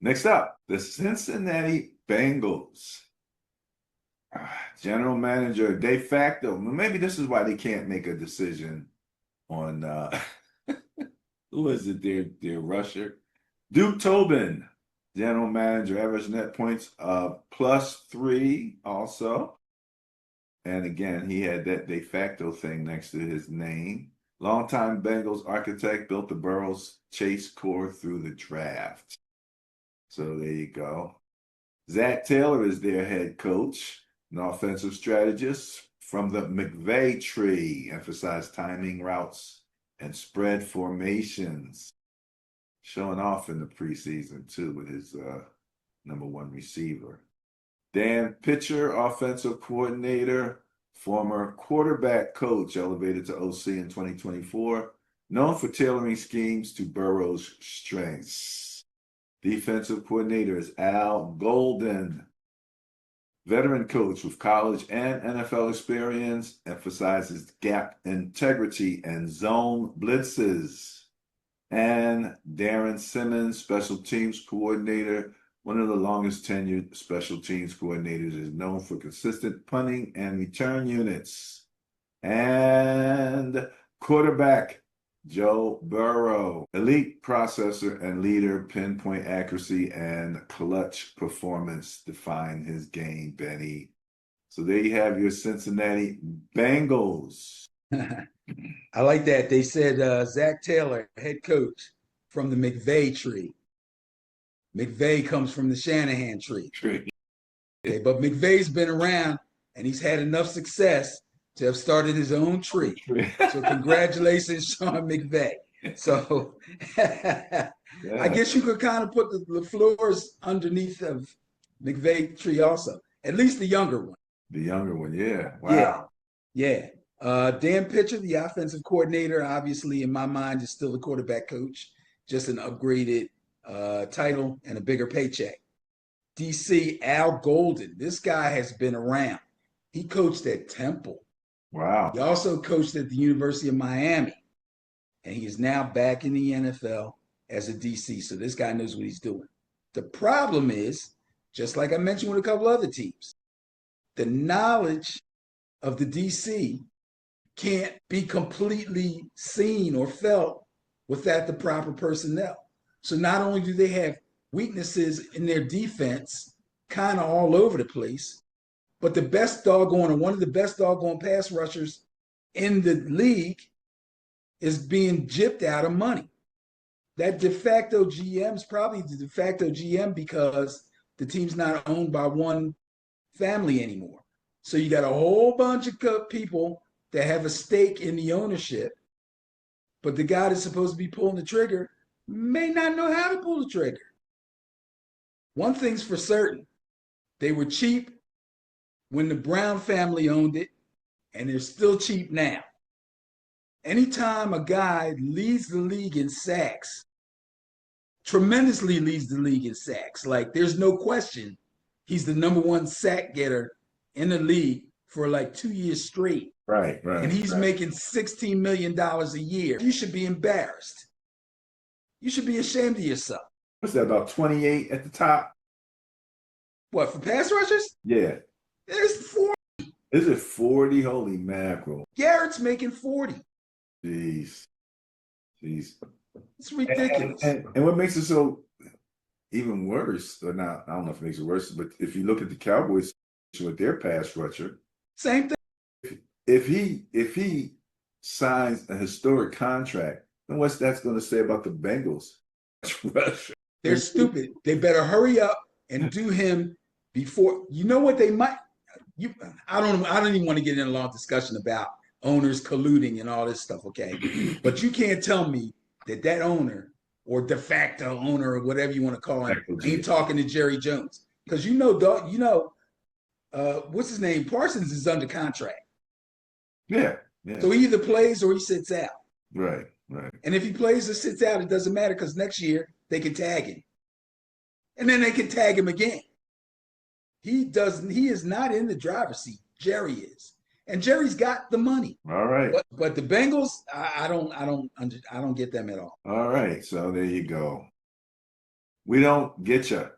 Next up, the Cincinnati Bengals. General manager de facto. Maybe this is why they can't make a decision on who is it? Their rusher, Duke Tobin, general manager, average net points +3 also. And again, he had that de facto thing next to his name. Longtime Bengals architect, built the Burrows Chase core through the draft. So there you go. Zach Taylor is their head coach, an offensive strategist from the McVay tree, emphasized timing, routes, and spread formations. Showing off in the preseason, too, with his #1 receiver. Dan Pitcher, offensive coordinator, former quarterback coach, elevated to OC in 2024, known for tailoring schemes to Burrow's strengths. Defensive coordinator is Al Golden, veteran coach with college and NFL experience, emphasizes gap integrity and zone blitzes. And Darren Simmons, special teams coordinator, one of the longest tenured special teams coordinators, is known for consistent punting and return units. And quarterback Joe Burrow, elite processor and leader, pinpoint accuracy and clutch performance define his game, Benny. So there you have your Cincinnati Bengals. I like that. They said Zach Taylor, head coach from the McVay tree. McVay comes from the Shanahan tree. Okay, but McVay's been around and he's had enough success to have started his own tree. So congratulations, Sean McVay. So I guess you could kind of put the floors underneath of McVay tree also, at least the younger one. The younger one, yeah. Wow. Yeah. Dan Pitcher, the offensive coordinator, obviously in my mind is still the quarterback coach, just an upgraded title and a bigger paycheck. DC, Al Golden. This guy has been around. He coached at Temple. Wow. He also coached at the University of Miami. And he is now back in the NFL as a DC. So this guy knows what he's doing. The problem is, just like I mentioned with a couple other teams, the knowledge of the DC can't be completely seen or felt without the proper personnel. So not only do they have weaknesses in their defense, kind of all over the place, but the best doggone, or one of the best doggone pass rushers in the league is being gypped out of money. That de facto GM is probably the de facto GM because the team's not owned by one family anymore. So you got a whole bunch of people that have a stake in the ownership, but the guy that's supposed to be pulling the trigger may not know how to pull the trigger. One thing's for certain, they were cheap when the Brown family owned it, and they're still cheap now. Anytime a guy leads the league in sacks, tremendously leads the league in sacks, like there's no question he's the #1 sack getter in the league for like 2 years straight. Right. And he's making $16 million a year. You should be embarrassed. You should be ashamed of yourself. What's that, about 28 at the top? What, for pass rushers? Yeah. There's 40. Is it 40? Holy mackerel. Garrett's making 40. Jeez. It's ridiculous. And what makes it so even worse, or not, I don't know if it makes it worse, but if you look at the Cowboys with their pass rusher, same thing. If he signs a historic contract, then what's that's going to say about the Bengals? They're stupid. They better hurry up and do him before. You know what they might. I don't even want to get in a long discussion about owners colluding and all this stuff. Okay, but you can't tell me that owner or de facto owner or whatever you want to call him ain't talking to Jerry Jones, because what's his name? Parsons is under contract. Yeah. So he either plays or he sits out. Right. And if he plays or sits out, it doesn't matter, because next year they can tag him. And then they can tag him again. He is not in the driver's seat. Jerry is. And Jerry's got the money. All right. But the Bengals, I don't get them at all. All right. So there you go. We don't get you.